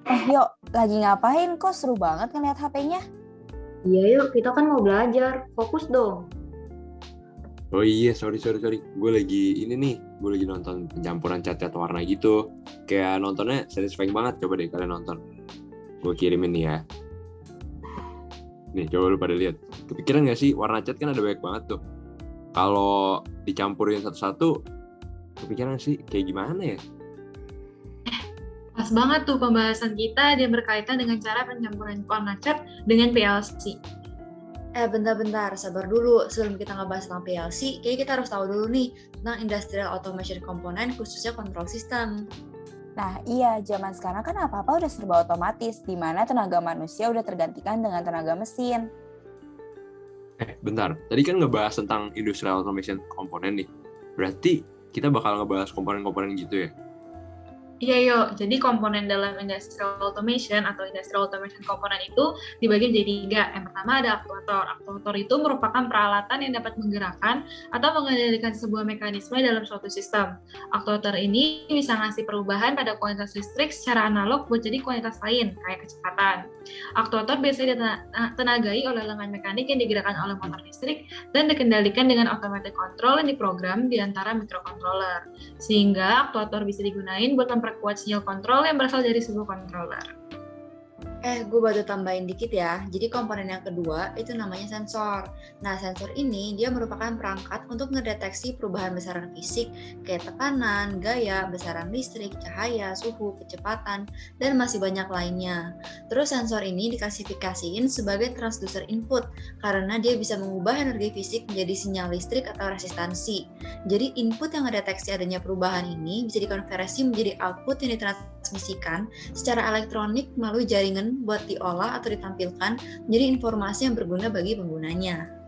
Yuk, lagi ngapain? Kok seru banget ngeliat HP-nya? Iya yuk, kita kan mau belajar. Fokus dong. Oh iya, sorry. Gue lagi ini nih, gue lagi nonton pencampuran cat-cat warna gitu. Kayak nontonnya satisfying banget, coba deh kalian nonton. Gue kirimin nih ya. Nih, coba lu pada lihat. Kepikiran gak sih, warna cat kan ada banyak banget tuh. Kalau dicampurin satu-satu, kepikiran sih kayak gimana ya? Pas banget tuh pembahasan kita yang berkaitan dengan cara pencampuran warna cat dengan PLC. Bentar-bentar, sabar dulu. Sebelum kita ngebahas tentang PLC, kayaknya kita harus tahu dulu nih tentang Industrial Automation Component, khususnya control system. Nah iya, zaman sekarang kan apa-apa udah serba otomatis, di mana tenaga manusia udah tergantikan dengan tenaga mesin. Bentar. Tadi kan ngebahas tentang Industrial Automation Component nih. Berarti kita bakal ngebahas komponen-komponen gitu ya? Iya yuk, jadi komponen dalam Industrial Automation atau Industrial Automation Component itu dibagi menjadi 3. Yang pertama ada aktuator. Aktuator itu merupakan peralatan yang dapat menggerakkan atau mengendalikan sebuah mekanisme dalam suatu sistem. Aktuator ini bisa ngasih perubahan pada kuantitas listrik secara analog buat jadi kuantitas lain, kayak kecepatan. Aktuator biasanya ditenagai oleh lengan mekanik yang digerakkan oleh motor listrik dan dikendalikan dengan automatic control yang diprogram di antara microcontroller. Sehingga aktuator bisa digunakan buat memperkuat sinyal kontrol yang berasal dari sebuah controller. Gue baru tambahin dikit ya. Jadi komponen yang kedua itu namanya sensor. Nah, sensor ini dia merupakan perangkat untuk ngedeteksi perubahan besaran fisik kayak tekanan, gaya, besaran listrik, cahaya, suhu, kecepatan, dan masih banyak lainnya. Terus sensor ini diklasifikasiin sebagai transducer input karena dia bisa mengubah energi fisik menjadi sinyal listrik atau resistansi. Jadi input yang ngedeteksi adanya perubahan ini bisa dikonversi menjadi output yang ditransmisikan secara elektronik melalui jaringan buat diolah atau ditampilkan menjadi informasi yang berguna bagi penggunanya.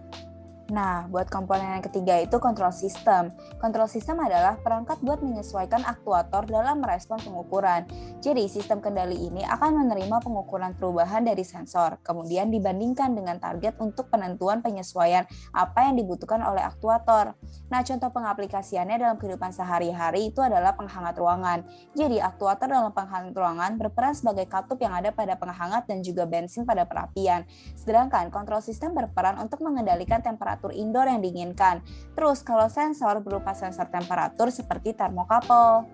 Nah, buat komponen yang ketiga itu control system. Control system adalah perangkat buat menyesuaikan aktuator dalam merespon pengukuran. Jadi, sistem kendali ini akan menerima pengukuran perubahan dari sensor, kemudian dibandingkan dengan target untuk penentuan penyesuaian apa yang dibutuhkan oleh aktuator. Nah, contoh pengaplikasiannya dalam kehidupan sehari-hari itu adalah penghangat ruangan. Jadi, aktuator dalam penghangat ruangan berperan sebagai katup yang ada pada penghangat dan juga bensin pada perapian. Sedangkan control system berperan untuk mengendalikan temperatur indoor yang diinginkan. Terus kalau sensor berupa sensor temperatur seperti termokapel.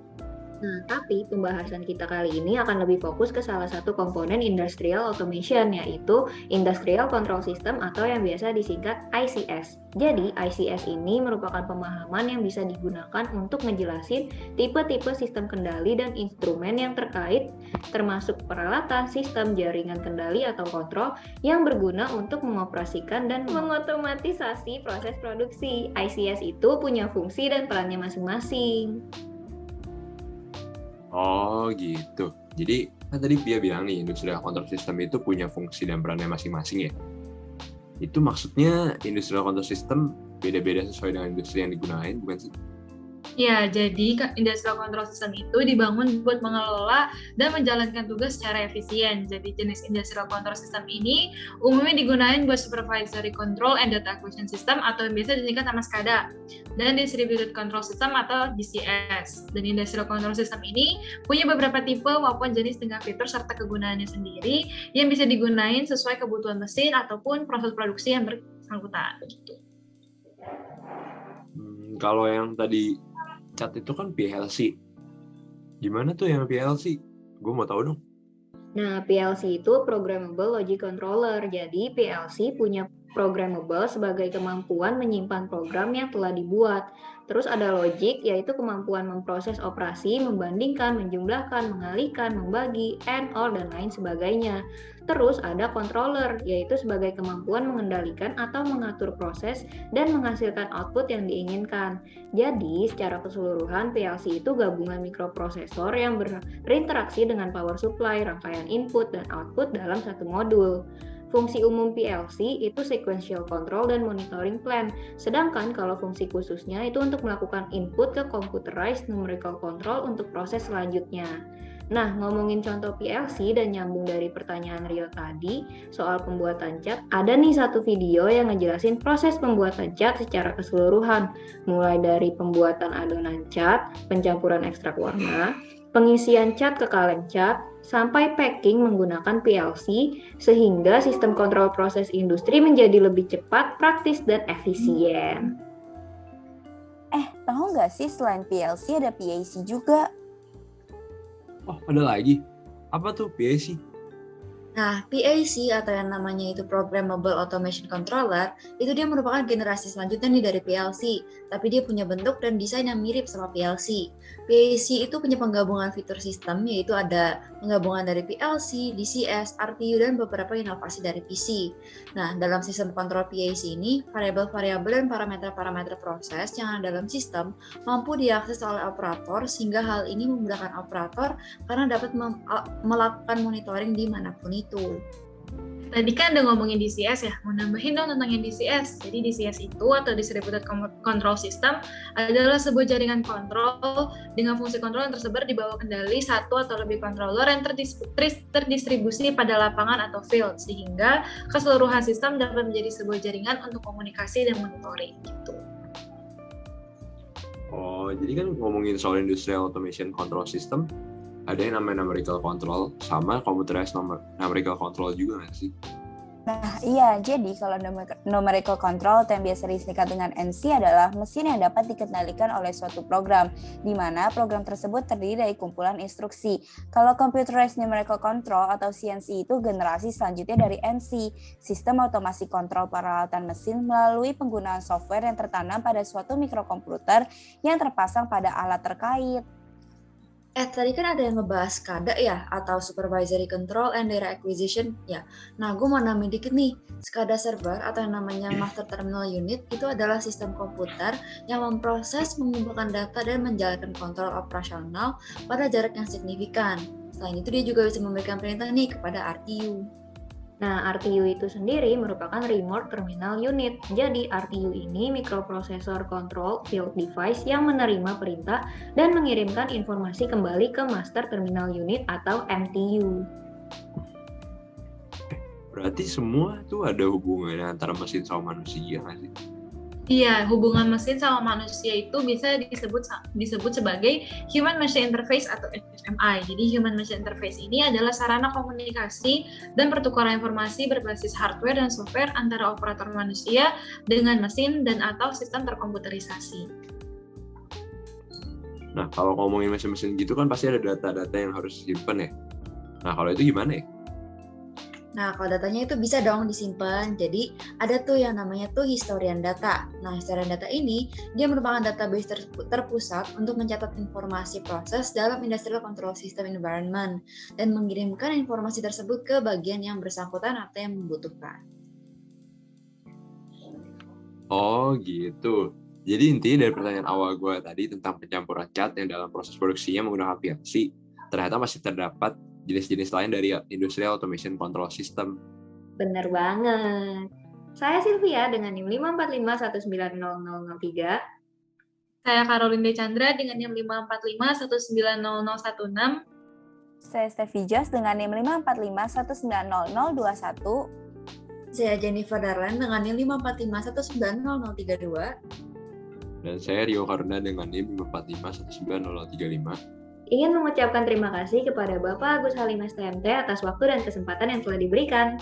Nah, tapi pembahasan kita kali ini akan lebih fokus ke salah satu komponen Industrial Automation, yaitu Industrial Control System atau yang biasa disingkat ICS. Jadi, ICS ini merupakan pemahaman yang bisa digunakan untuk ngejelasin tipe-tipe sistem kendali dan instrumen yang terkait, termasuk peralatan, sistem, jaringan kendali atau kontrol yang berguna untuk mengoperasikan dan mengotomatisasi proses produksi. ICS itu punya fungsi dan perannya masing-masing. Oh gitu. Jadi kan tadi Pia bilang nih, Industrial Control System itu punya fungsi dan perannya masing-masing ya. Itu maksudnya Industrial Control System beda-beda sesuai dengan industri yang digunakan, bukan sih? Ya, jadi Industrial Control System itu dibangun buat mengelola dan menjalankan tugas secara efisien. Jadi jenis Industrial Control System ini umumnya digunakan buat Supervisory Control and Data Acquisition System atau yang biasa disingkat nama SCADA, dan Distributed Control System atau DCS. Dan Industrial Control System ini punya beberapa tipe maupun jenis dengan fitur serta kegunaannya sendiri yang bisa digunakan sesuai kebutuhan mesin ataupun proses produksi yang bersangkutan. Kalau yang tadi cat itu kan PLC. Gimana tuh yang PLC? Gue mau tahu dong. Nah, PLC itu Programmable Logic Controller. Jadi, PLC punya programmable sebagai kemampuan menyimpan program yang telah dibuat. Terus ada logic, yaitu kemampuan memproses operasi, membandingkan, menjumlahkan, mengalihkan, membagi, and, or, dan lain sebagainya. Terus ada controller, yaitu sebagai kemampuan mengendalikan atau mengatur proses dan menghasilkan output yang diinginkan. Jadi, secara keseluruhan, PLC itu gabungan mikroprosesor yang berinteraksi dengan power supply, rangkaian input, dan output dalam satu modul. Fungsi umum PLC itu sequential control dan monitoring plan, sedangkan kalau fungsi khususnya itu untuk melakukan input ke computerized numerical control untuk proses selanjutnya. Nah, ngomongin contoh PLC dan nyambung dari pertanyaan Rio tadi soal pembuatan cat, ada nih satu video yang ngejelasin proses pembuatan cat secara keseluruhan, mulai dari pembuatan adonan cat, pencampuran ekstrak warna, pengisian cat ke kaleng cat, sampai packing menggunakan PLC, sehingga sistem kontrol proses industri menjadi lebih cepat, praktis, dan efisien. Tahu nggak sih selain PLC ada PAC juga? Oh, ada lagi. Apa tuh PAC? Nah, PAC atau yang namanya itu Programmable Automation Controller, itu dia merupakan generasi selanjutnya nih dari PLC, tapi dia punya bentuk dan desain yang mirip sama PLC. PAC itu punya penggabungan fitur sistem, yaitu ada penggabungan dari PLC, DCS, RTU, dan beberapa inovasi dari PC. Nah, dalam sistem kontrol PAC ini, variabel-variabel dan parameter-parameter proses yang ada dalam sistem mampu diakses oleh operator, sehingga hal ini memudahkan operator karena dapat melakukan monitoring dimanapun itu. Tadi kan udah ngomongin DCS ya, mau nambahin dong tentang yang DCS. Jadi DCS itu atau Distributed Control System adalah sebuah jaringan kontrol dengan fungsi kontrol yang tersebar di bawah kendali satu atau lebih controller yang terdistribusi pada lapangan atau field, sehingga keseluruhan sistem dapat menjadi sebuah jaringan untuk komunikasi dan monitoring gitu. Oh, jadi kan ngomongin soal Industrial Automation Control System, ada yang namanya numerical control sama computerized numerical control juga nggak sih? Nah, iya. Jadi kalau numerical control atau yang biasa disingkat dengan NC adalah mesin yang dapat dikendalikan oleh suatu program, di mana program tersebut terdiri dari kumpulan instruksi. Kalau computerized numerical control atau CNC itu generasi selanjutnya dari NC, sistem otomasi kontrol peralatan mesin melalui penggunaan software yang tertanam pada suatu mikrokomputer yang terpasang pada alat terkait. Tadi kan ada yang ngebahas SCADA ya, atau Supervisory Control and Data Acquisition ya. Nah, gue mau nambahin dikit nih, SCADA server atau yang namanya Master Terminal Unit itu adalah sistem komputer yang memproses, mengumpulkan data, dan menjalankan kontrol operasional pada jarak yang signifikan. Selain itu, dia juga bisa memberikan perintah nih kepada RTU. Nah, RTU itu sendiri merupakan Remote Terminal Unit. Jadi, RTU ini Microprocessor Control Field Device yang menerima perintah dan mengirimkan informasi kembali ke Master Terminal Unit atau MTU. Berarti semua tuh ada hubungannya antara mesin sama manusia nggak sih? Iya, hubungan mesin sama manusia itu bisa disebut sebagai Human Machine Interface atau HMI. Jadi Human Machine Interface ini adalah sarana komunikasi dan pertukaran informasi berbasis hardware dan software antara operator manusia dengan mesin dan atau sistem terkomputerisasi. Nah, kalau ngomongin mesin-mesin gitu kan pasti ada data-data yang harus disimpan ya. Nah, kalau itu gimana ya? Nah, kalau datanya itu bisa dong disimpan. Jadi, ada tuh yang namanya tuh historian data. Nah, historian data ini, dia merupakan database terpusat untuk mencatat informasi proses dalam Industrial Control System Environment dan mengirimkan informasi tersebut ke bagian yang bersangkutan atau yang membutuhkan. Oh, gitu. Jadi intinya dari pertanyaan awal gue tadi tentang pencampuran cat yang dalam proses produksinya menggunakan PLC, ternyata masih terdapat jenis-jenis lain dari Industrial Automation Control System. Bener banget. Saya Sylvia dengan NIM 545190003. Saya Caroline D. Chandra dengan NIM 545190016. Saya Steffi Jos dengan NIM 545190021. Saya Jennifer Darlan dengan NIM 545190032. Dan saya Rio Karuna dengan NIM 545190035. Ingin mengucapkan terima kasih kepada Bapak Agus Halim STMT atas waktu dan kesempatan yang telah diberikan.